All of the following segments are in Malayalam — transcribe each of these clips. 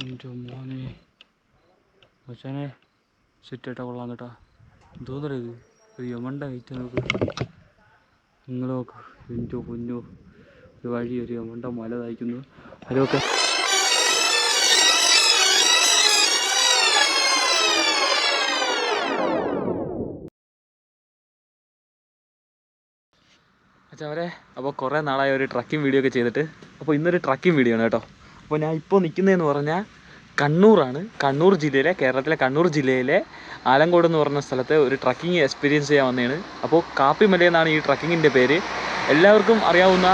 എൻ്റെ മോനെ മച്ചാനെ സെറ്റായിട്ടാ കൊള്ളാം കേട്ടോ. എന്തോന്നറിയ ഇത് ഒരു യമണ്ട ഐറ്റം നോക്ക്, നിങ്ങൾ നോക്ക്. എൻ്റെ പൊന്നോ, ഒരു വഴി ഒരു യമണ്ട മല നയിക്കുന്നു. അതിലൊക്കെ അച്ഛാവരെ. അപ്പോൾ കുറേ നാളായി ഒരു ട്രക്കിംഗ് വീഡിയോ ഒക്കെ ചെയ്തിട്ട്. അപ്പോൾ ഇന്നൊരു ട്രക്കിംഗ് വീഡിയോ ആണ് കേട്ടോ. അപ്പോൾ ഞാൻ ഇപ്പോൾ നിൽക്കുന്നതെന്ന് പറഞ്ഞാൽ കണ്ണൂറാണ്. കണ്ണൂർ ജില്ലയിലെ, കേരളത്തിലെ കണ്ണൂർ ജില്ലയിലെ ആലങ്കോട് എന്ന് പറഞ്ഞ സ്ഥലത്ത് ഒരു ട്രക്കിംഗ് എക്സ്പീരിയൻസ് ചെയ്യാൻ വന്നതാണ്. അപ്പോൾ കാപ്പിമല എന്നാണ് ഈ ട്രക്കിങ്ങിൻ്റെ പേര്. എല്ലാവർക്കും അറിയാവുന്ന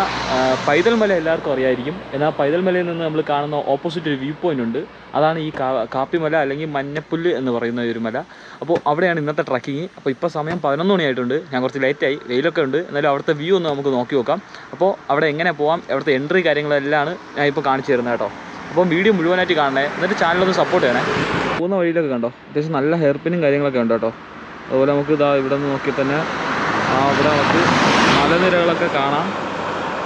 പൈതൽ മല എല്ലാവർക്കും അറിയായിരിക്കും. എന്നാൽ പൈതൽ മലയിൽ നിന്ന് നമ്മൾ കാണുന്ന ഓപ്പോസിറ്റ് ഒരു വ്യൂ പോയിൻ്റ് ഉണ്ട്. അതാണ് ഈ കാപ്പിമല അല്ലെങ്കിൽ മഞ്ഞപ്പുല്ല് എന്ന് പറയുന്ന ഒരു മല. അപ്പോൾ അവിടെയാണ് ഇന്നത്തെ ട്രക്കിങ്. അപ്പോൾ ഇപ്പോൾ സമയം 11 മണിയായിട്ടുണ്ട്. ഞാൻ കുറച്ച് ലേറ്റായി, വെയിലൊക്കെ ഉണ്ട്. എന്നാലും അവിടുത്തെ വ്യൂ ഒന്ന് നമുക്ക് നോക്കി നോക്കാം. അപ്പോൾ അവിടെ എങ്ങനെ പോകാം, അവിടുത്തെ എൻട്രി കാര്യങ്ങളെല്ലാം ഞാൻ ഇപ്പോൾ കാണിച്ചു തരുന്നത് കേട്ടോ. അപ്പം വീഡിയോ മുഴുവനായിട്ട് കാണണേ, എന്നിട്ട് ചാനലൊന്ന് സപ്പോർട്ട് ചെയ്യണേ. പോകുന്ന വഴിയിലൊക്കെ കണ്ടോ, അത്യാവശ്യം നല്ല ഹെയർ പിന്നും കാര്യങ്ങളൊക്കെ ഉണ്ട് കേട്ടോ. അതുപോലെ നമുക്ക് ഇതാ ഇവിടെ നിന്ന് നോക്കി തന്നെ ഇവിടെ നമുക്ക് മലനിരകളൊക്കെ കാണാം.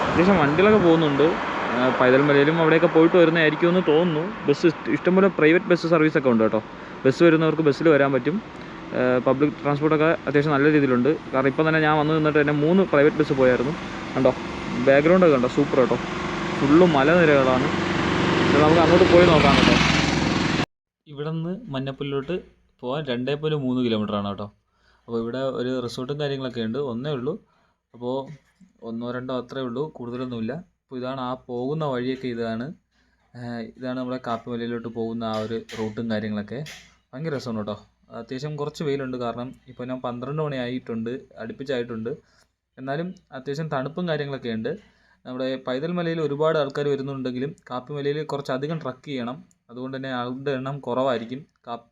അത്യാവശ്യം വണ്ടികളൊക്കെ പോകുന്നുണ്ട്. പൈതൽ മലയിലും അവിടെയൊക്കെ പോയിട്ട് വരുന്നതായിരിക്കും എന്ന് തോന്നുന്നു. ബസ് ഇഷ്ടംപോലെ പ്രൈവറ്റ് ബസ് സർവീസൊക്കെ ഉണ്ട് കേട്ടോ. ബസ് വരുന്നവർക്ക് ബസ്സിൽ വരാൻ പറ്റും. പബ്ലിക് ട്രാൻസ്പോർട്ടൊക്കെ അത്യാവശ്യം നല്ല രീതിയിലുണ്ട്. കാരണം ഇപ്പം തന്നെ ഞാൻ വന്ന് നിന്നിട്ട് തന്നെ 3 പ്രൈവറ്റ് ബസ് പോയായിരുന്നു. കണ്ടോ, ബാക്ക്ഗ്രൗണ്ടൊക്കെ കണ്ടോ, സൂപ്പർ കേട്ടോ. ഫുള്ളും മലനിരകളാണ്. നമുക്ക് അങ്ങോട്ട് പോയി നോക്കാം കേട്ടോ. ഇവിടെ നിന്ന് മഞ്ഞപ്പുല്ലിലോട്ട് പോകാൻ 2.3 കിലോമീറ്ററാണ് കേട്ടോ. അപ്പോൾ ഇവിടെ ഒരു റിസോർട്ടും കാര്യങ്ങളൊക്കെ ഉണ്ട്, ഒന്നേ ഉള്ളൂ. അപ്പോൾ 1 2 അത്രേ ഉള്ളൂ, കൂടുതലൊന്നുമില്ല. അപ്പോൾ ഇതാണ് ആ പോകുന്ന വഴിയൊക്കെ. ഇതാണ് നമ്മുടെ കാപ്പിമലയിലോട്ട് പോകുന്ന ആ ഒരു റൂട്ടും കാര്യങ്ങളൊക്കെ. ഭയങ്കര രസമാണ് കേട്ടോ. അത്യാവശ്യം കുറച്ച് വെയിലുണ്ട്, കാരണം ഇപ്പോൾ ഞാൻ 12 മണി ആയിട്ടുണ്ട്, അടുപ്പിച്ചായിട്ടുണ്ട്. എന്നാലും അത്യാവശ്യം തണുപ്പും കാര്യങ്ങളൊക്കെ ഉണ്ട്. നമ്മുടെ പൈതൽ മലയിൽ ഒരുപാട് ആൾക്കാർ വരുന്നുണ്ടെങ്കിലും കാപ്പിമലയിൽ കുറച്ചധികം ട്രക്ക് ചെയ്യണം. അതുകൊണ്ട് തന്നെ ആളുടെ എണ്ണം കുറവായിരിക്കും.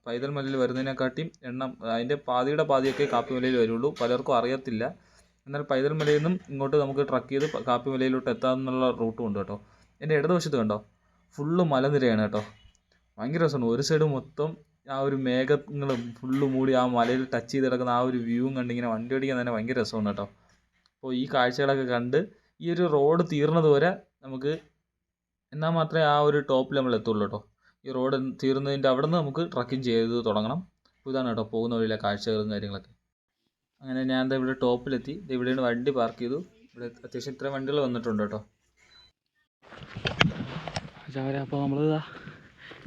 പൈതൽ മലയിൽ വരുന്നതിനെക്കാട്ടിയും എണ്ണം അതിൻ്റെ പാതിയൊക്കെ കാപ്പിമലയിൽ വരുള്ളൂ. പലർക്കും അറിയത്തില്ല. എന്നാൽ പൈതൽ മലയിൽ നിന്നും ഇങ്ങോട്ട് നമുക്ക് ട്രക്ക് ചെയ്ത് കാപ്പിമലയിലോട്ട് എത്താമെന്നുള്ള റൂട്ടും ഉണ്ട് കേട്ടോ. എൻ്റെ ഇടതുവശത്ത് കണ്ടോ, ഫുള്ള് മലനിരയാണ് കേട്ടോ. ഭയങ്കര രസമാണ്. ഒരു സൈഡ് മൊത്തം ആ ഒരു മേഘങ്ങളും ഫുള്ള് മൂടി ആ മലയിൽ ടച്ച് ചെയ്ത് കിടക്കുന്ന ആ ഒരു വ്യൂവും കണ്ടിങ്ങനെ വണ്ടി ഓടിക്കാൻ തന്നെ ഭയങ്കര രസമാണ് കേട്ടോ. അപ്പോൾ ഈ കാഴ്ചകളൊക്കെ കണ്ട് ഈ ഒരു റോഡ് തീർന്നത് വരെ നമുക്ക് എന്നാൽ മാത്രമേ ആ ഒരു ടോപ്പിൽ നമ്മൾ എത്തുള്ളൂ കേട്ടോ. ഈ റോഡ് തീർന്നതിൻ്റെ അവിടെ നിന്ന് നമുക്ക് ട്രക്കിംഗ് ചെയ്ത് തുടങ്ങണം. അപ്പോൾ ഇതാണ് കേട്ടോ പോകുന്ന വഴിയിലെ കാഴ്ചകളും കാര്യങ്ങളൊക്കെ. അങ്ങനെ ഞാൻ എന്താ ഇവിടെ ടോപ്പിലെത്തി. ഇവിടെയാണ് വണ്ടി പാർക്ക് ചെയ്തു. ഇവിടെ അത്യാവശ്യം ഇത്ര വണ്ടികൾ വന്നിട്ടുണ്ട് കേട്ടോ. അപ്പോൾ നമ്മളിതാ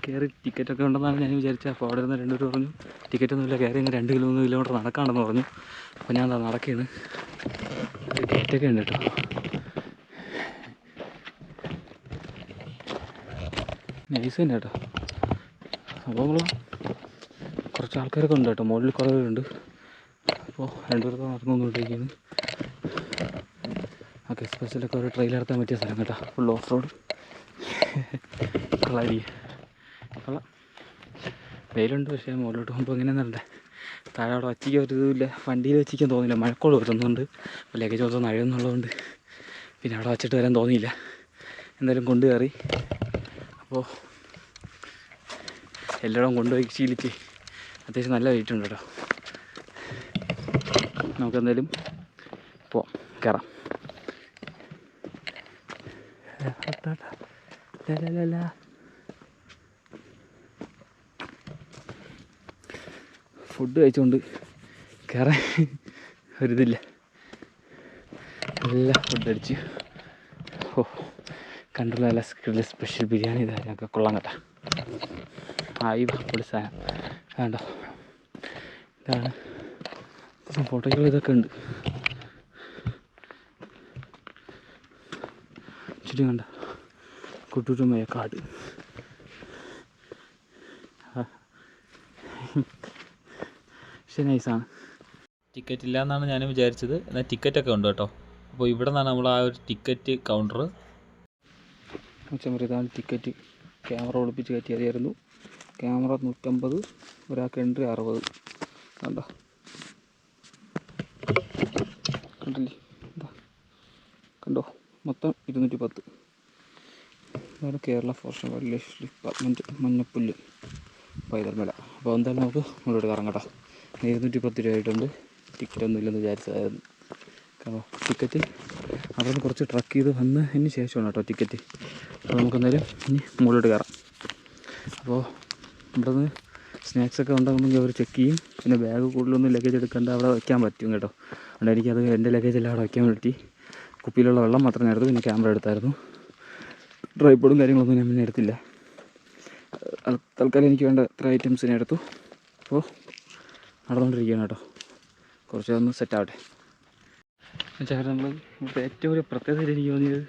കയറി ടിക്കറ്റൊക്കെ ഉണ്ടെന്നാണ് ഞാൻ വിചാരിച്ചത്. അപ്പോൾ അവിടെ നിന്ന് 2 പേര് പറഞ്ഞു ടിക്കറ്റൊന്നുമില്ല, കയറി ഇങ്ങനെ 2 കിലോമീറ്റർ നടക്കാണ്ടെന്ന് പറഞ്ഞു. അപ്പോൾ ഞാൻ എന്താ നടക്കുകയാണ്. ടിക്കറ്റൊക്കെ ഉണ്ട് കേട്ടോ. നൈസ് തന്നെ കേട്ടോ. അപ്പോൾ കുറച്ച് ആൾക്കാരൊക്കെ ഉണ്ട് കേട്ടോ, മുകളിൽ കുറേ പേരുണ്ട്. അപ്പോൾ 2 പേർക്ക് നടന്നുകൊണ്ടിരിക്കുന്നു. ഓക്കെ, എക്സ്പ്രസ്സിലൊക്കെ ഒരു ട്രെയിൽ നടത്താൻ പറ്റിയ സ്ഥലം കേട്ടോ. ഫുൾ ഓഫ് റോഡ് കൊള്ളാം. വെയിലുണ്ട്, പക്ഷേ മുകളിലോട്ട് പോകുമ്പോൾ ഇങ്ങനെ നടണ്ടേ. താഴെ അവിടെ വച്ചിക്കാൻ ഒരു ഇതുമില്ല, വണ്ടിയിൽ വച്ചിക്കാൻ തോന്നില്ല, മഴക്കോട് വരുന്നുണ്ട്. അപ്പോൾ ലഗേജ് മൊത്തം നഴയുന്നുള്ളതുകൊണ്ട് പിന്നെ അവിടെ വച്ചിട്ട് വരാൻ തോന്നിയില്ല. എന്തായാലും കൊണ്ട് കയറി. അപ്പോൾ എല്ലായിടവും കൊണ്ടുപോയി ശീലിച്ച് അത്യാവശ്യം നല്ല വെയിറ്റ് ഉണ്ട് കേട്ടോ. നമുക്കെന്തായാലും പോവാം, കയറാം. ഫുഡ് കഴിച്ചുകൊണ്ട് കയറാൻ ഒരിതില്ല. നല്ല ഫുഡ് അടിച്ച് കണ്ടുള്ള നല്ല സ്പെഷ്യൽ ബിരിയാണി ഇതൊക്കെ കൊള്ളാം കേട്ടോ. ആയി പൊളി സാധനം വേണ്ടോ. ഇതാണ് ഫോട്ടോകൾ, ഇതൊക്കെ ഉണ്ട് ചുറ്റും കണ്ട കുട്ടൂരുമായ കാട്. പക്ഷേ നൈസാണ്. ടിക്കറ്റ് ഇല്ല എന്നാണ് ഞാൻ വിചാരിച്ചത്, എന്നാൽ ടിക്കറ്റൊക്കെ ഉണ്ട് കേട്ടോ. അപ്പോൾ ഇവിടെ നിന്നാണ് നമ്മൾ ആ ഒരു ടിക്കറ്റ് കൗണ്ടർ. ഇതാണ് ടിക്കറ്റ്. ക്യാമറ ഒളിപ്പിച്ച് കയറ്റിയായിരുന്നു. ക്യാമറ 150, ഒരാൾക്ക് എൻട്രി 60. കണ്ടോ, കണ്ടില്ലേ, എന്താ കണ്ടോ, മൊത്തം 210. അതാണ് Kerala forest wildlife department Manjappullu Paithal Mala. അപ്പോൾ എന്തായാലും നമുക്ക് മുന്നോട്ട് കറങ്ങാം കേട്ടോ. 210 രൂപ ആയിട്ടുണ്ട്. ടിക്കറ്റ് ഒന്നും ഇല്ലെന്ന് വിചാരിച്ചതായിരുന്നു. ടിക്കറ്റ് അവിടെ നിന്ന് കുറച്ച് ട്രക്ക് ചെയ്ത് വന്നതിന് ശേഷമാണ് കേട്ടോ ടിക്കറ്റ്. അപ്പോൾ നമുക്കെന്തായാലും ഇനി മുകളിലോട്ട് കയറാം. അപ്പോൾ ഇവിടെ നിന്ന് സ്നാക്സൊക്കെ ഉണ്ടാകുന്നെങ്കിൽ അവർ ചെക്ക് ചെയ്യും. പിന്നെ ബാഗ് കൂടുതലൊന്നും ലഗേജ് എടുക്കേണ്ട അവിടെ വയ്ക്കാൻ പറ്റും കേട്ടോ. അതുകൊണ്ട് എനിക്കത് എൻ്റെ ലഗേജ് എല്ലാം അവിടെ വയ്ക്കാൻ പറ്റി. കുപ്പിയിലുള്ള വെള്ളം മാത്രം ഞാൻ എടുത്തു. പിന്നെ ക്യാമറ എടുത്തായിരുന്നു. ട്രൈപോഡും കാര്യങ്ങളൊന്നും ഞാൻ പിന്നെ എടുത്തില്ല. തൽക്കാലം എനിക്ക് വേണ്ട ഇത്ര ഐറ്റംസ് ഞാൻ എടുത്തു. അപ്പോൾ നടന്നുകൊണ്ടിരിക്കുകയാണ് കേട്ടോ. കുറച്ച് ഒന്ന് സെറ്റാവട്ടെ. ചേട്ടാ നമ്മൾ ഇവിടുത്തെ ഏറ്റവും ഒരു പ്രത്യേകത എനിക്ക് തോന്നിയത്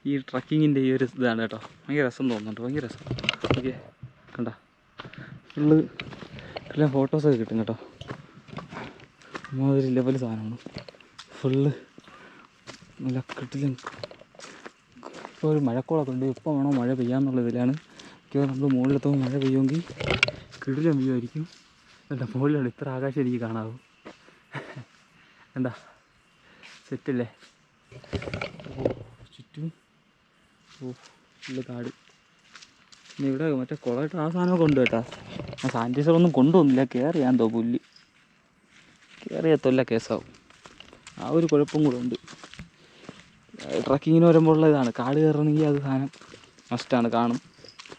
ഈ ട്രക്കിങ്ങിൻ്റെ ഈ ഒരു ഇതാണ് കേട്ടോ. ഭയങ്കര രസം തോന്നുന്നുണ്ട്. ഭയങ്കര രസം. ഓക്കെ കണ്ട ഫുള്ള് എല്ലാം ഫോട്ടോസൊക്കെ കിട്ടും കേട്ടോ. മാതിരി ലെവൽ സാധനമാണ്. ഫുള്ള് നല്ല കിട്ടിലും. ഇപ്പോൾ ഒരു മഴക്കോളൊക്കെ ഉണ്ട്. എപ്പോൾ വേണോ മഴ പെയ്യാമെന്നുള്ള ഇതിലാണ്. നമ്മൾ മുകളിലെത്തുമ്പോൾ മഴ പെയ്യുമെങ്കിൽ കിടിലം വ്യൂ ആയിരിക്കും. എന്താ മുകളിലാണ് ഇത്ര ആകാശം എനിക്ക് കാണാവും. എന്താ സെറ്റല്ലേ? ചുറ്റും ഫുള്ള് കാട്. പിന്നെ ഇവിടെ മറ്റേ കുളമായിട്ട് ആ സാധനമൊക്കെ ഉണ്ട് കേട്ടോ. ആ സാനിറ്റൈസറൊന്നും കൊണ്ടുവന്നില്ല. കയറിയാൻ തോ പുല്ല് കയറിയത്തല്ല കേസാവും. ആ ഒരു കുഴപ്പം കൂടെ ഉണ്ട്. ട്രക്കിങ്ങിന് വരുമ്പോൾ ഉള്ള ഇതാണ്. കാട് കയറണമെങ്കിൽ അത് സാധനം മസ്റ്റാണ്, കാണും,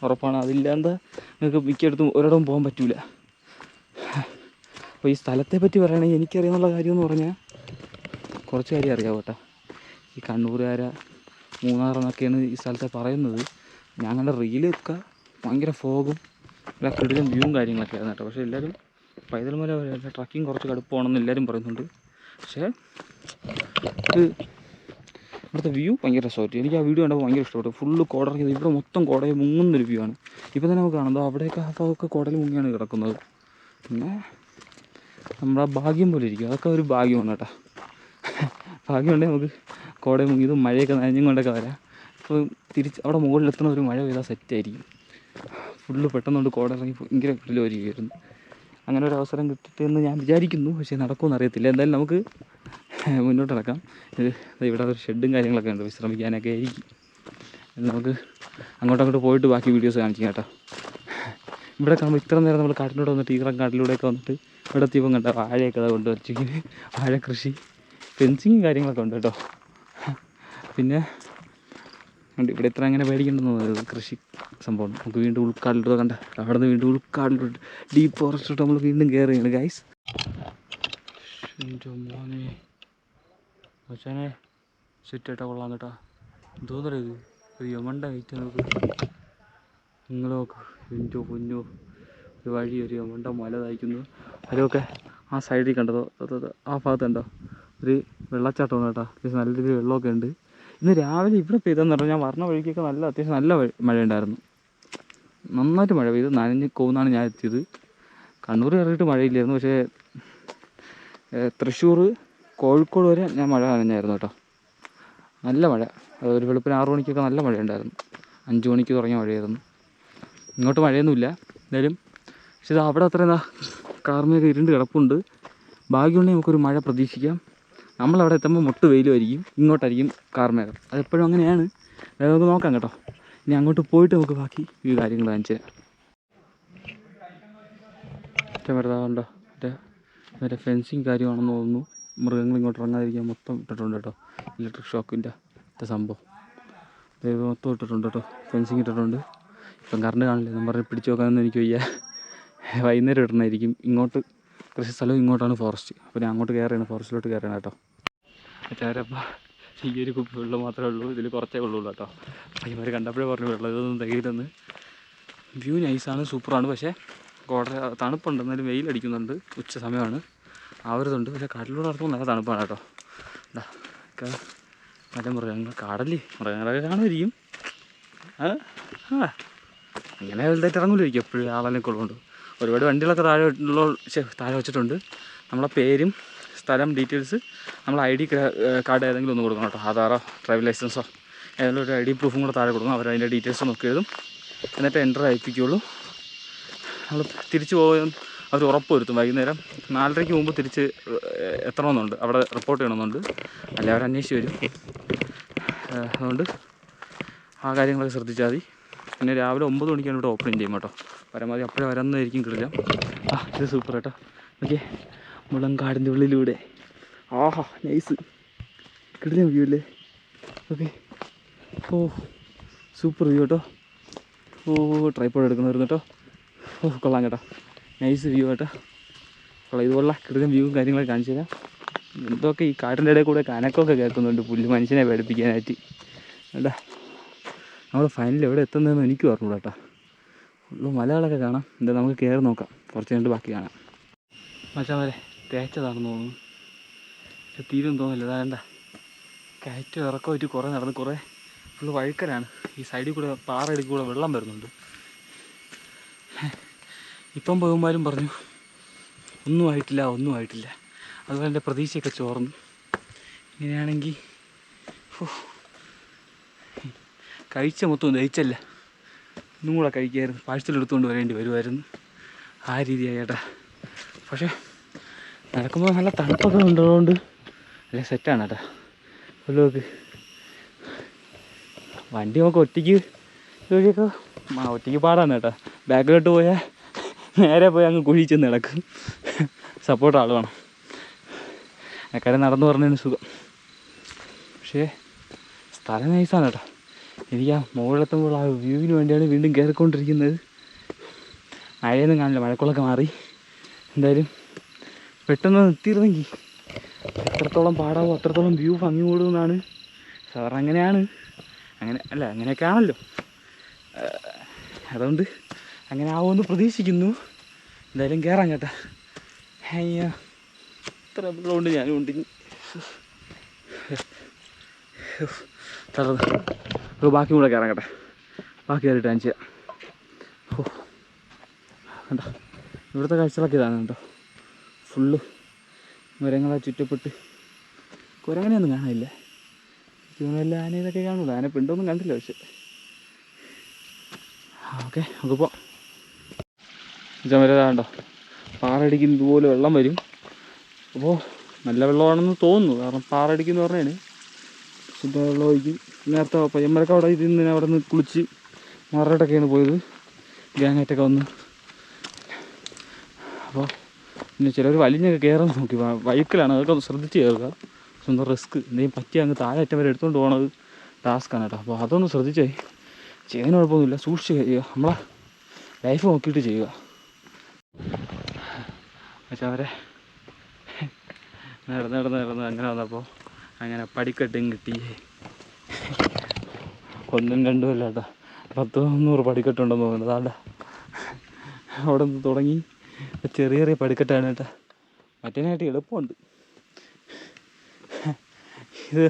ഉറപ്പാണ്. അതില്ലാണ്ട് നിങ്ങൾക്ക് മിക്കയിടത്തും ഒരിടവും പോകാൻ പറ്റില്ല. അപ്പോൾ ഈ സ്ഥലത്തെ പറ്റി പറയുകയാണെങ്കിൽ എനിക്കറിയാവുന്ന കാര്യമെന്ന് പറഞ്ഞാൽ കുറച്ച് കാര്യം അറിയാം കേട്ടോ. ഈ കണ്ണൂരുകാര മൂന്നാറെന്നൊക്കെയാണ് ഈ സ്ഥലത്തെ പറയുന്നത്. ഞങ്ങളുടെ റീലൊക്കെ ഭയങ്കര ഫോഗും എല്ലാ കിടിലും വ്യൂവും കാര്യങ്ങളൊക്കെ ആയിരുന്നു കേട്ടോ. പക്ഷേ എല്ലാവരും പൈതൽ മല ട്രക്കിങ് കുറച്ച് കടുപ്പമാണെന്ന് എല്ലാവരും പറയുന്നുണ്ട്. പക്ഷേ ഇത് ഇവിടുത്തെ വ്യൂ ഭയങ്കര രസമായിട്ട് എനിക്ക് ആ വീഡിയോ കണ്ടപ്പോൾ ഭയങ്കര ഇഷ്ടപ്പെട്ടു. ഫുള്ള് കോടറങ്ങിയത് ഇവിടെ മൊത്തം കോടയിൽ മുങ്ങുന്നൊരു വ്യൂ ആണ്. ഇപ്പോൾ തന്നെ നമുക്ക് കാണാം അവിടെയൊക്കെ ആ ഭാഗമൊക്കെ കോടയിൽ മുങ്ങിയാണ് കിടക്കുന്നത്. പിന്നെ നമ്മുടെ ഭാഗ്യം പോലെ ഇരിക്കും. അതൊക്കെ ഒരു ഭാഗ്യമാണ് കേട്ടോ. ഭാഗ്യമുണ്ടെങ്കിൽ നമുക്ക് കോടയിൽ മുങ്ങിയതും മഴയൊക്കെ നനഞ്ഞും കൊണ്ടൊക്കെ വരാം. അപ്പോൾ തിരിച്ച് അവിടെ മുകളിലെത്തുന്ന ഒരു മഴ പെയ്താൽ സെറ്റായിരിക്കും. ഫുള്ള് പെട്ടെന്നുകൊണ്ട് കോട ഇറങ്ങി ഭയങ്കര കിടലുമായിരിക്കുമായിരുന്നു. അങ്ങനെ ഒരു അവസരം കിട്ടിട്ടെന്ന് ഞാൻ വിചാരിക്കുന്നു. പക്ഷേ നടക്കുമെന്ന് അറിയത്തില്ല. എന്തായാലും നമുക്ക് മുന്നോട്ട് നടക്കാം. ഇവിടെ ഒരു ഷെഡും കാര്യങ്ങളൊക്കെ ഉണ്ട്, വിശ്രമിക്കാനൊക്കെ ആയിരിക്കും. നമുക്ക് അങ്ങോട്ടങ്ങോട്ട് പോയിട്ട് ബാക്കി വീഡിയോസ് കാണിക്കാം കേട്ടോ. ഇവിടെ കാണുമ്പോൾ ഇത്ര നേരം നമ്മൾ കാട്ടിലൂടെ വന്നിട്ട് ഈറൻ കാട്ടിലൂടെയൊക്കെ വന്നിട്ട് ഇവിടെ എത്തിയപ്പം കണ്ട വാഴയൊക്കെ കൊണ്ട് വെച്ചെങ്കിൽ വാഴ കൃഷി, ഫെൻസിങ്ങും കാര്യങ്ങളൊക്കെ ഉണ്ട് കേട്ടോ. പിന്നെ ഇവിടെ ഇത്ര അങ്ങനെ പേടിക്കേണ്ടെന്ന് തോന്നുന്നത് കൃഷി സംഭവം. നമുക്ക് വീണ്ടും ഉൾക്കാടിലൂടെ കണ്ട അവിടെ നിന്ന് വീണ്ടും ഉൾക്കാടിലോട്ട് ഡീപ്പ് ഫോറസ്റ്റിലോട്ട് നമ്മൾ വീണ്ടും കയറുകയാണ് ഗൈസ്. മോനെ പക്ഷേ സെറ്റായിട്ടാ കൊള്ളാം കേട്ടോ. എന്തോന്നറിയ ഇത് ഒരു യമണ്ട വെയിറ്റ് നോക്ക്. നിങ്ങൾ നോക്ക്, എൻ്റെ പൊന്നോ, ഒരു വഴി ഒരു യമണ്ട മല തയ്ക്കുന്നു. അതിലൊക്കെ ആ സൈഡിൽ കണ്ടതോ ആ ഭാഗത്ത് കണ്ടോ ഒരു വെള്ളച്ചാട്ടമാണ് കേട്ടോ. അത്യാവശ്യം നല്ല രീതിയിൽ വെള്ളമൊക്കെ ഉണ്ട്. ഇന്ന് രാവിലെ ഇവിടെ പെയ്തെന്ന് പറഞ്ഞാൽ ഞാൻ പറഞ്ഞ വഴിക്കൊക്കെ അത്യാവശ്യം നല്ല മഴ ഉണ്ടായിരുന്നു. നന്നായിട്ട് മഴ പെയ്തു. നനഞ്ഞ് കോന്നാണ് ഞാൻ എത്തിയത്. കണ്ണൂർ കയറിയിട്ട് മഴയില്ലായിരുന്നു. പക്ഷേ തൃശ്ശൂർ കോഴിക്കോട് വരെ ഞാൻ മഴ നനഞ്ഞായിരുന്നു കേട്ടോ. നല്ല മഴ. ഒരു വെളുപ്പിന് 6 മണിക്കൊക്കെ നല്ല മഴയുണ്ടായിരുന്നു. 5 മണിക്ക് തുടങ്ങിയ മഴയായിരുന്നു. ഇങ്ങോട്ട് മഴയൊന്നുമില്ല എന്തായാലും. പക്ഷേ ഇത് അവിടെ അത്രയും കാർമേഘം ഇരുണ്ട് കിടപ്പുണ്ട്. ഭാഗ്യമുണ്ടെങ്കിൽ നമുക്കൊരു മഴ പ്രതീക്ഷിക്കാം. നമ്മളവിടെ എത്തുമ്പോൾ മുട്ട് വെയിലുമായിരിക്കും, ഇങ്ങോട്ടായിരിക്കും കാർമേഘം. അതെപ്പോഴും അങ്ങനെയാണ്. അതായത് നമുക്ക് നോക്കാം കേട്ടോ. ഇനി അങ്ങോട്ട് പോയിട്ട് നമുക്ക് ബാക്കി ഈ കാര്യങ്ങൾ കാണിച്ചു തരാം. വെറുതാവുണ്ടോ മറ്റേ ഫെൻസിങ് കാര്യമാണെന്ന് തോന്നുന്നു. മൃഗങ്ങൾ ഇങ്ങോട്ട് ഇറങ്ങാതിരിക്കാൻ മൊത്തം ഇട്ടിട്ടുണ്ട് കേട്ടോ. ഇലക്ട്രിക് ഷോക്കിൻ്റെ സംഭവം മൊത്തം ഇട്ടിട്ടുണ്ട് കേട്ടോ. ഫെൻസിങ് ഇട്ടിട്ടുണ്ട്. ഇപ്പം കറണ്ട് കാണില്ല. ഞാൻ പറഞ്ഞ് പിടിച്ച് നോക്കാനൊന്നും എനിക്ക് വയ്യ. വൈകുന്നേരം ഇടണമായിരിക്കും. ഇങ്ങോട്ട് കൃഷി സ്ഥലവും ഇങ്ങോട്ടാണ് ഫോറസ്റ്റ്. അപ്പോൾ ഞാൻ അങ്ങോട്ട് കയറുകയാണ്, ഫോറസ്റ്റിലോട്ട് കയറുകയാണ് കേട്ടോ. ചേരപ്പം ഈ ഒരു കുപ്പി വെള്ളം മാത്രമേ ഉള്ളൂ. ഇതിൽ കുറച്ചേ ഉള്ളൂ കേട്ടോ. പയ്യന്മാർ കണ്ടപ്പോഴേ പറഞ്ഞു വെള്ളം ഇതൊന്നും തികയില്ലെന്ന്. വ്യൂ നൈസാണ്, സൂപ്പറാണ്. പക്ഷേ തണുപ്പുണ്ട്. എന്നാലും വെയിലടിക്കുന്നുണ്ട്. ഉച്ച സമയമാണ്, ആവരുതുണ്ട്. പക്ഷേ കാട്ടിലൂടെ നടത്തുമ്പോൾ നല്ല തണുപ്പാണ് കേട്ടോ. നല്ല മൃഗങ്ങൾ, കാടല്ലേ, മൃഗങ്ങളൊക്കെ കാണുമായിരിക്കും. അങ്ങനെ വലുതായിട്ട് ഇറങ്ങില്ലായിരിക്കും എപ്പോഴും ആളെല്ലാം കൊള്ളുന്നുണ്ട്. ഒരുപാട് വണ്ടികളൊക്കെ താഴെ വെച്ചിട്ടുണ്ട്. നമ്മളെ പേരും സ്ഥലം ഡീറ്റെയിൽസ്, നമ്മൾ ID കാർഡ് ഏതെങ്കിലും ഒന്ന് കൊടുക്കണം കേട്ടോ. ആധാറോ ഡ്രൈവിംഗ് ലൈസൻസോ ഏതെങ്കിലും ഒരു ID പ്രൂഫും കൂടെ താഴെ കൊടുക്കണം. അവർ അതിൻ്റെ ഡീറ്റെയിൽസ് നോക്കി എഴുതും. എന്നിട്ട് എൻ്റർ അയപ്പിക്കുകയുള്ളൂ. നമ്മൾ തിരിച്ചു പോകാൻ അവർ ഉറപ്പ് വരുത്തും. വൈകുന്നേരം 4:30 മുമ്പ് തിരിച്ച് എത്തണമെന്നുണ്ട്. അവിടെ റിപ്പോർട്ട് ചെയ്യണമെന്നുണ്ട്. അല്ലെ അവർ അന്വേഷിച്ച് വരും. അതുകൊണ്ട് ആ കാര്യങ്ങളൊക്കെ ശ്രദ്ധിച്ചാൽ മതി. പിന്നെ രാവിലെ 9 മണിക്കാണ് ഇവിടെ ഓപ്പണിങ് ചെയ്യും കേട്ടോ. പരമാവധി അപ്പോഴേ വരാമെന്നായിരിക്കും കിടില്ല. ഇത് സൂപ്പർ കേട്ടോ. ഓക്കെ, മുളങ്കാടിൻ്റെ ഉള്ളിലൂടെ ആഹാ നൈസ് കിടിലം വ്യൂ അല്ലേ. ഓക്കെ, സൂപ്പർ വ്യൂ കേട്ടോ. ട്രൈപ്പോഡ് എടുക്കുന്നവരുന്നു കേട്ടോ. കൊള്ളാം കേട്ടോ, നൈസ് വ്യൂ കേട്ടോ. കൊള്ളാം, ഇതുപോലുള്ള കിടിലൻ വ്യൂവും കാര്യങ്ങളൊക്കെ കാണിച്ചു തരാം. എന്തൊക്കെ ഈ കാട്ടിൻ്റെ ഇടയിൽ കൂടെ കനക്കൊക്കെ കേൾക്കുന്നുണ്ട്, പുല്ല് മനുഷ്യനെ പേടിപ്പിക്കാനായിട്ട് കേട്ടാ. നമ്മൾ ഫൈനലിൽ എവിടെ എത്തുന്നതെന്ന് എനിക്ക് ഓർമ്മ കേട്ടോ. ഉള്ളു മലകളൊക്കെ കാണാം. എന്താ നമുക്ക് കയറി നോക്കാം, കുറച്ച് കഴിഞ്ഞിട്ട് ബാക്കി കാണാം. മച്ചാൻ വരെ തേച്ചതാണെന്ന് തോന്നുന്നു, പക്ഷെ തീരും തോന്നില്ല. അതാ കയറ്റം ഇറക്കമായിട്ട് കുറേ നടന്ന്, കുറേ ഫുള്ള് വഴുക്കലാണ്. ഈ സൈഡിൽ കൂടെ പാറയിടയ്ക്ക് കൂടെ വെള്ളം വരുന്നുണ്ട്. ഇപ്പം പോകുമ്പോഴും പറഞ്ഞു ഒന്നും ആയിട്ടില്ല. അതുപോലെ എൻ്റെ പ്രതീക്ഷയൊക്കെ ചോർന്നു. ഇങ്ങനെയാണെങ്കിൽ കഴിച്ച മൊത്തം ദഹിച്ചല്ല, ഇന്നും കൂടെ കഴിക്കായിരുന്നു, പാഴ്സലെടുത്തുകൊണ്ട് വരേണ്ടി വരുമായിരുന്നു. ആ രീതിയായി ചേട്ടാ. പക്ഷേ നടക്കുമ്പോൾ നല്ല തണുപ്പൊക്കെ ഉള്ളതുകൊണ്ട് നല്ല സെറ്റാണ് കേട്ടോ. വല്ലതൊക്കെ വണ്ടി നമുക്ക് ഒറ്റയ്ക്ക് ജോലിയൊക്കെ ഒറ്റയ്ക്ക് പാടാണ് കേട്ടോ. ബാക്കിലോട്ട് പോയാൽ നേരെ പോയി അങ്ങ് കുഴി ചെന്ന് കിടക്കും. സപ്പോർട്ട് ആൾ വേണം. അക്കാര്യം നടന്നു പറഞ്ഞതിന് സുഖം. പക്ഷേ സ്ഥലം നൈസാണ് കേട്ടോ. എനിക്ക് ആ മുകളിലെത്തുമ്പോൾ ആ വ്യൂവിന് വേണ്ടിയാണ് വീണ്ടും കയറിക്കൊണ്ടിരിക്കുന്നത്. മഴയൊന്നും കാണില്ല, മഴക്കുള്ളൊക്കെ മാറി. എന്തായാലും പെട്ടെന്ന് എത്തിയിരുന്നെങ്കിൽ എത്രത്തോളം പാടാവോ അത്രത്തോളം വ്യൂ ഭംഗി കൂടുമെന്നാണ് സാധാരണ. അങ്ങനെയൊക്കെ ആണല്ലോ. അതുകൊണ്ട് അങ്ങനെ ആവുമെന്ന് പ്രതീക്ഷിക്കുന്നു. എന്തായാലും കയറാം കേട്ടോ. അയ്യോ, ഇത്ര വെള്ളമുണ്ട്, ഞാനും ഉണ്ട്. തളർന്ന് ബാക്കി കൂടെ കയറാം കേട്ടോ. ബാക്കി കയറിയിട്ട് കാണിച്ചു തരാം. കണ്ടോ, ഇവിടുത്തെ കാഴ്ചകളൊക്കെ ഇതാണ് കേട്ടോ. ഫുള്ള് മരങ്ങളെ ചുറ്റപ്പെട്ട്. കുരങ്ങനെയൊന്നും കാണാനില്ല. വല്ല ആന ഇതൊക്കെ കാണുള്ളൂ. ആന പിണ്ടൊന്നും കണ്ടില്ല. പക്ഷെ ഓക്കെ, നമുക്ക് പോവാം. വരതാണ്ടോ, പാറടിക്കുന്ന ഇതുപോലെ വെള്ളം വരും. അപ്പോൾ നല്ല വെള്ളമാണെന്ന് തോന്നുന്നു, കാരണം പാറടിക്കെന്ന് പറഞ്ഞാൽ ശുദ്ധ വെള്ളം ഒഴിക്കും. നേരത്തെ പയ്യന്മാരൊക്കെ അവിടെ ഇരുന്ന് അവിടെ നിന്ന് കുളിച്ച് മറയിട്ടൊക്കെയാണ് പോയത്, ഗ്യാങ്ങായിട്ടൊക്കെ വന്ന്. അപ്പോൾ പിന്നെ ചിലർ വലിഞ്ഞൊക്കെ കയറാൻ നോക്കി, വഴുക്കലാണ്. അതൊക്കെ ഒന്ന് ശ്രദ്ധിച്ച് കയറുക. സ്വന്തം റിസ്ക്, എന്തെങ്കിലും പറ്റി അങ്ങ് താഴെ അറ്റം വരെ എടുത്തുകൊണ്ട് പോകണത് ടാസ്ക്കാണ് കേട്ടോ. അപ്പോൾ അതൊന്ന് ശ്രദ്ധിച്ചേ. ചെയ്യുന്ന കുഴപ്പമൊന്നുമില്ല, സൂക്ഷിച്ച് ചെയ്യുക, നമ്മളെ ലൈഫ് നോക്കിയിട്ട് ചെയ്യുക. പക്ഷെ അവരെ നടന്ന് അങ്ങനെ വന്നപ്പോൾ അങ്ങനെ പടിക്കെട്ടും കിട്ടി. ഒന്നും രണ്ടും അല്ല കേട്ടോ, 100-100 പടിക്കെട്ടുണ്ടെന്ന് തോന്നുന്നത്. അതാണ്ട അവിടെ നിന്ന് തുടങ്ങി ചെറിയ പടിക്കെട്ടാണ് കേട്ടോ. മറ്റേനായിട്ട് എളുപ്പമുണ്ട്. ഇത്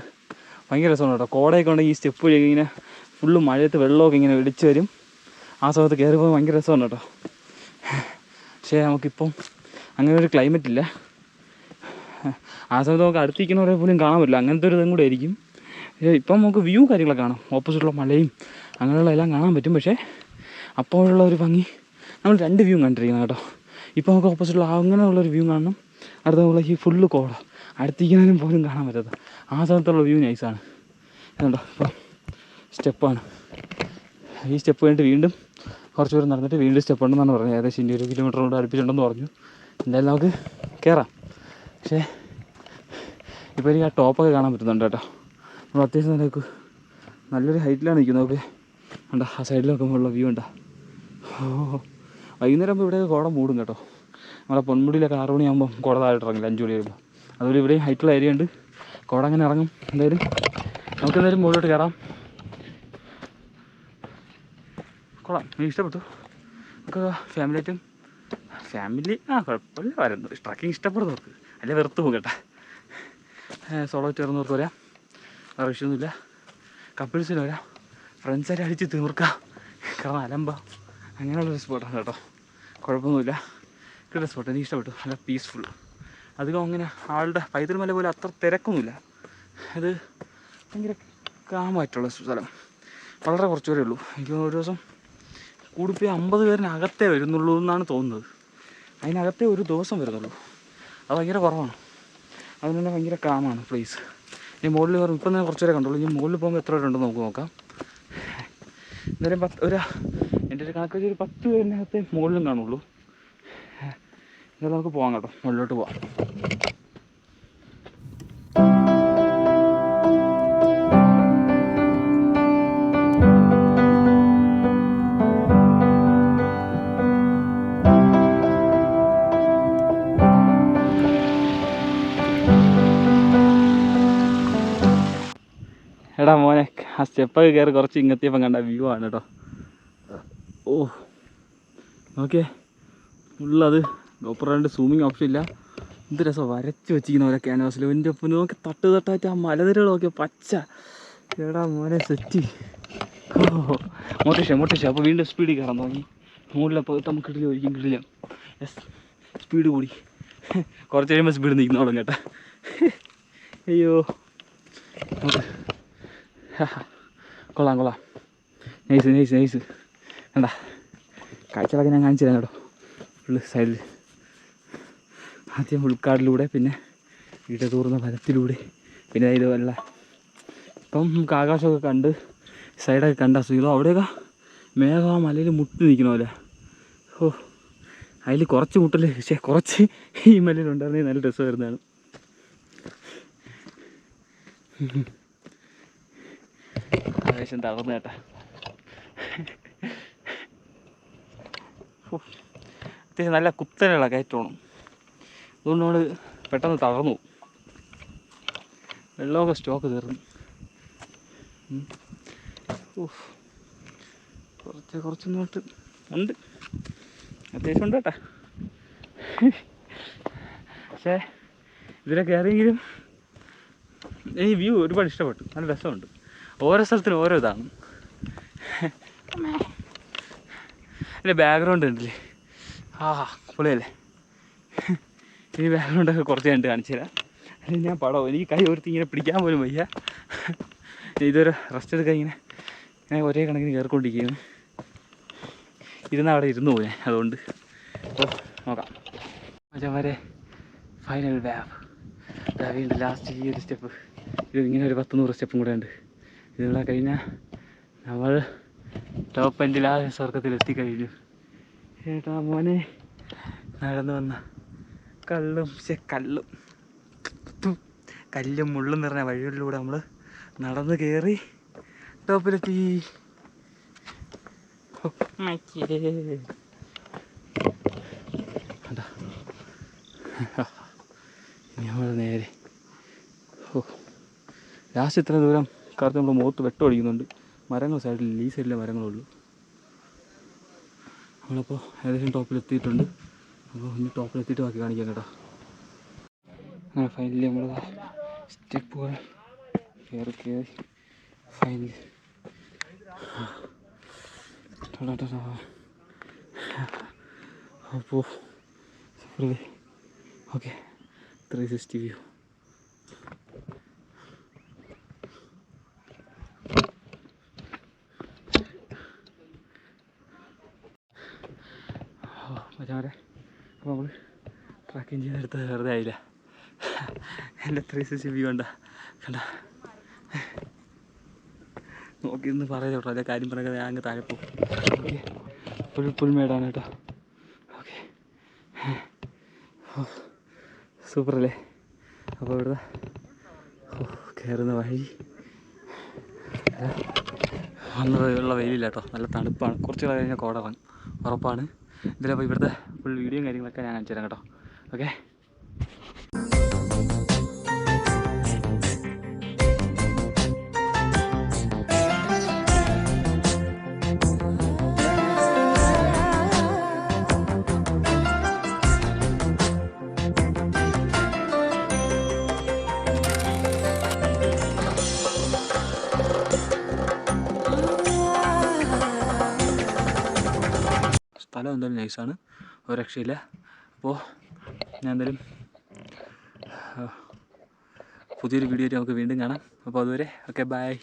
ഭയങ്കര രസമാണ് കേട്ടോ. കോടയൊക്കെ ഉണ്ടെങ്കിൽ ഈ സ്റ്റെപ്പ് വഴി ഇങ്ങനെ ഫുള്ള് മഴയത്ത് വെള്ളമൊക്കെ ഇങ്ങനെ വെടിച്ച് വരും. ആ സമയത്ത് കയറി പോകാൻ ഭയങ്കര രസമാണ് കേട്ടോ. പക്ഷേ നമുക്കിപ്പം അങ്ങനെ ഒരു ക്ലൈമറ്റ് ഇല്ല. ആ സമയത്ത് നമുക്ക് അടുത്തിരിക്കുന്നവരെ പോലും കാണാൻ പറ്റില്ല. അങ്ങനത്തെ ഒരു ഇതും കൂടെ ആയിരിക്കും. ഇപ്പം നമുക്ക് വ്യൂ കാര്യങ്ങളൊക്കെ കാണാം, ഓപ്പോസിറ്റുള്ള മലയും അങ്ങനെയുള്ള എല്ലാം കാണാൻ പറ്റും. പക്ഷേ അപ്പോഴുള്ള ഒരു ഭംഗി നമ്മൾ 2 വ്യൂ കണ്ടിരിക്കുന്നത് കേട്ടോ. ഇപ്പോൾ നമുക്ക് ഓപ്പോസിറ്റുള്ള അങ്ങനെയുള്ളൊരു വ്യൂ കാണണം. അടുത്തുള്ള ഈ ഫുള്ള് കോട അടുത്തിരിക്കുന്നതിനും പോലും കാണാൻ പറ്റാത്ത ആ സമയത്തുള്ള വ്യൂ നൈസാണ്. ഇതുണ്ടോ, ഇപ്പോൾ സ്റ്റെപ്പാണ്. ഈ സ്റ്റെപ്പ് കഴിഞ്ഞിട്ട് വീണ്ടും കുറച്ച് ദൂരം നടന്നിട്ട് വീണ്ടും സ്റ്റെപ്പ് ഉണ്ടെന്നാണ് പറഞ്ഞത്. ഏകദേശം 20 കിലോമീറ്റർ കൊണ്ട് അടുപ്പിച്ചിട്ടുണ്ടെന്ന് പറഞ്ഞു. എന്തായാലും നമുക്ക് കയറാം. പക്ഷേ ഇപ്പോൾ എനിക്ക് ആ ടോപ്പൊക്കെ കാണാൻ പറ്റുന്നുണ്ട് കേട്ടോ. നമ്മൾ അത്യാവശ്യം നല്ലൊരു ഹൈറ്റിലാണ് നിൽക്കുന്നത്. നമുക്ക് ഉണ്ടോ, ആ സൈഡിൽ നോക്കുമ്പോഴുള്ള വ്യൂ ഉണ്ടോ. വൈകുന്നേരം ആകുമ്പോൾ ഇവിടെ കോട മൂടും കേട്ടോ. നമ്മളെ പൊന്മുടിയിലൊക്കെ 6 മണിയാകുമ്പോൾ കോട താഴോട്ട് ഇറങ്ങില്ല, 5 മണി വരുമ്പോൾ. അതുപോലെ ഇവിടെയും ഹൈറ്റുള്ള ഏരിയ ഉണ്ട്, കോട അങ്ങനെ ഇറങ്ങും. എന്തായാലും നമുക്കെന്തായാലും മുകളിലോട്ട് കയറാം. കൊള്ളാം, എനിക്ക് ഇഷ്ടപ്പെട്ടു. നമുക്ക് ഫാമിലി കുഴപ്പമില്ല വരുന്നു. ട്രക്കിങ് ഇഷ്ടപ്പെടുന്നവർക്ക്, അല്ലെ വെറുത്ത് പോകും കേട്ടോ. സോളോ ചേർന്നവർക്ക് വരാം, വേറെ വിഷയമൊന്നുമില്ല. കപ്പിൾസിന് വരാം, ഫ്രണ്ട്സായിട്ട് അടിച്ച് തീർക്കാം, കാരണം അലമ്പ അങ്ങനെയുള്ളൊരു സ്പോട്ടാണ് കേട്ടോ. കുഴപ്പമൊന്നുമില്ല, കിട്ടുന്ന സ്പോട്ട്, എനിക്ക് ഇഷ്ടപ്പെട്ടു. നല്ല പീസ്ഫുൾ. അധികം അങ്ങനെ ആളുടെ പൈതൽ മല പോലെ അത്ര തിരക്കൊന്നുമില്ല. ഇത് ഭയങ്കര കാമായിട്ടുള്ള സ്ഥലം. വളരെ കുറച്ച് പേരേ ഉള്ളൂ. എനിക്ക് ഒരു ദിവസം കൂടിപ്പോയി 50 പേരിനകത്തേ വരുന്നുള്ളൂ എന്നാണ് തോന്നുന്നത്. അതിനകത്തേ ഒരു ദിവസം വരുന്നുള്ളൂ. അത് ഭയങ്കര കുറവാണ്. അതുകൊണ്ട് തന്നെ ഭയങ്കര കാമാണ് പ്ലേസ്. ഇനി മുകളിൽ കയറും. ഇപ്പം തന്നെ കുറച്ച് പേരെ കണ്ടുള്ളൂ. ഇനി മുകളിൽ പോകുമ്പോൾ എത്ര പേരുണ്ടെന്ന് നമുക്ക് നോക്കാം. എന്തായാലും എൻ്റെ ഒരു കണക്ക് വെച്ച് ഒരു 10 പേരിനകത്തെ മുകളിലും കാണുള്ളൂ. എന്തായാലും നമുക്ക് പോകാം കേട്ടോ, മുകളിലോട്ട് പോവാം. ആ സ്റ്റെപ്പൊക്കെ കയറി കുറച്ച് ഇങ്ങെത്തിയപ്പം കണ്ട വ്യൂ ആണ് കേട്ടോ. ഓ ഓക്കെ, ഫുള്ളത് ഗോപ്രോണ്ട് സൂമിങ് ഓപ്ഷൻ ഇല്ല. എന്ത് രസം വരച്ച് വെച്ചിരിക്കുന്ന പോലെ ക്യാൻവാസിൽ. എൻ്റെ ഒപ്പം നോക്കി തട്ട് തട്ടായിട്ട് ആ മലനിരകൾ നോക്കിയാൽ പച്ച. എടാ മോനെ സെറ്റ്. ഓ മോട്ടിഷ. അപ്പോൾ വീണ്ടും സ്പീഡിൽ കയറാൻ തുടങ്ങി. മുകളിലപ്പോൾ നമുക്ക് കിട്ടില്ല, ഒരിക്കലും കിട്ടില്ല. യെസ്, സ്പീഡ് കൂടി. കുറച്ച് കഴിയുമ്പോൾ സ്പീഡ് നിൽക്കുന്നോളും കേട്ടോ. അയ്യോ കൊള്ളാം. നൈസ് കണ്ടാ, കാഴ്ചകളൊക്കെ ഞാൻ കാണിച്ചു തരാം കേട്ടോ. ഫുള്ള് സൈഡിൽ ആദ്യം ഉൾക്കാടിലൂടെ, പിന്നെ ഇടതൂർന്ന ഫലത്തിലൂടെ, പിന്നെ ഇതുമല്ല ഇപ്പം നമുക്ക് ആകാശമൊക്കെ കണ്ട് സൈഡൊക്കെ കണ്ട സുഖം. അവിടെയൊക്കെ മേഘം ആ മലയിൽ മുട്ടി നിൽക്കണ പോലെ. ഓ അതിൽ കുറച്ച് മുട്ടൽ, പക്ഷേ കുറച്ച് ഈ മലയിലുണ്ടായിരുന്നെങ്കിൽ നല്ല രസം വരുന്നതാണ്. ആവേശം തളർന്നു കേട്ടാ. അത്യാവശ്യം നല്ല കുത്തനെയുള്ള കയറ്റമാണ്, അതുകൊണ്ട് നമ്മൾ പെട്ടെന്ന് തളർന്നു പോകും. വെള്ളമൊക്കെ സ്റ്റോക്ക് തീർന്നു. കുറച്ചൊന്നോട്ട് ഉണ്ട്, അത്യാവശ്യം ഉണ്ട് കേട്ടാ. പക്ഷേ ഇതിലെ കയറിയെങ്കിലും ഈ വ്യൂ ഒരുപാട് ഇഷ്ടപ്പെട്ടു, നല്ല രസമുണ്ട്. ഓരോ സ്ഥലത്തിനും ഓരോ ഇതാണ്. അതിൻ്റെ ബാക്ക്ഗ്രൗണ്ട് ഉണ്ടല്ലേ, പൊളിയല്ലേ. ഈ ബാക്ക്ഗ്രൗണ്ടൊക്കെ കുറച്ച് കണ്ട് കാണിച്ചു തരാം. അല്ലെങ്കിൽ ഞാൻ പടം എനിക്ക് കൈ ഒരുത്തി ഇങ്ങനെ പിടിക്കാൻ പോലും വയ്യ. ഇതൊരു റെസ്റ്റ് എടുക്കാൻ ഇങ്ങനെ ഒരേ കണക്കിന് കയറിക്കൊണ്ടിരിക്കുന്നു. അവിടെ ഇരുന്ന് പോയി, അതുകൊണ്ട് അപ്പോൾ നോക്കാം. മറ്റേ ഫൈനൽ വീണ്ടും ലാസ്റ്റ് ഈ ഒരു സ്റ്റെപ്പ്. ഇത് ഇങ്ങനെ ഒരു 100 സ്റ്റെപ്പും കൂടെ ഉണ്ട്. ഇതുകൂടെ കഴിഞ്ഞാൽ നമ്മൾ ടോപ്പ് എൻഡിൽ ആ സ്വർഗത്തിലെത്തിക്കഴിഞ്ഞു. ഏട്ടാ മോനെ, നടന്നു വന്ന കല്ലും മുള്ളും നിറഞ്ഞ വഴികളിലൂടെ നമ്മൾ നടന്ന് കയറി ടോപ്പിലെത്തി. നമ്മൾ നേരെ ലാസ്റ്റ് ഇത്ര ദൂരം കറക്റ്റ് നമ്മൾ മുഖത്ത് വെട്ടമടിക്കുന്നുണ്ട്. മരങ്ങൾ സൈഡിൽ, ഈ സൈഡിലെ മരങ്ങളുള്ളൂ. നമ്മളപ്പോൾ ഏകദേശം ടോപ്പിലെത്തിയിട്ടുണ്ട്. അപ്പോൾ ഇനി ടോപ്പിലെത്തിയിട്ട് ബാക്കി കാണിക്കാം കേട്ടോ. അങ്ങനെ ഫൈനലി നമ്മൾ സ്റ്റെപ്പുകൾ കയറി ഫൈനലി അപ്പോൾ ഓക്കെ 360 വ്യൂ. മറ്റേ അപ്പോൾ നമ്മൾ ട്രക്കിങ് ചെയ്തെടുത്ത് വെറുതെ ആയില്ല. എൻ്റെ 360 വ്യൂ കണ്ട നോക്കി ഒന്ന് പറയാം കേട്ടോ. അല്ലെ കാര്യം പറയാതെ ഞാൻ അങ്ങ് താഴെ പോകും. ഓക്കെ, പുൽമേടാണ് കേട്ടോ. ഓക്കെ, സൂപ്പറല്ലേ. അപ്പോൾ ഇവിടെ കയറുന്ന വഴി വന്നുള്ള വെയിലില്ല കേട്ടോ, നല്ല തണുപ്പാണ്. കുറച്ച് കഴിഞ്ഞാൽ കോടറാണ് ഉറപ്പാണ്. ഇതിലപ്പോൾ ഇവിടുത്തെ ഫുൾ വീഡിയോയും കാര്യങ്ങളൊക്കെ ഞാൻ കാണിച്ചു തരാം കേട്ടോ. ഓക്കെ, സ്ഥലം എന്തായാലും നൈസാണ്, ഒരു രക്ഷയില്ല. അപ്പോൾ ഞാൻ എന്തായാലും പുതിയൊരു വീഡിയോ ആയിട്ട് നമുക്ക് വീണ്ടും കാണാം. അപ്പോൾ അതുവരെ ഓക്കെ, ബൈ.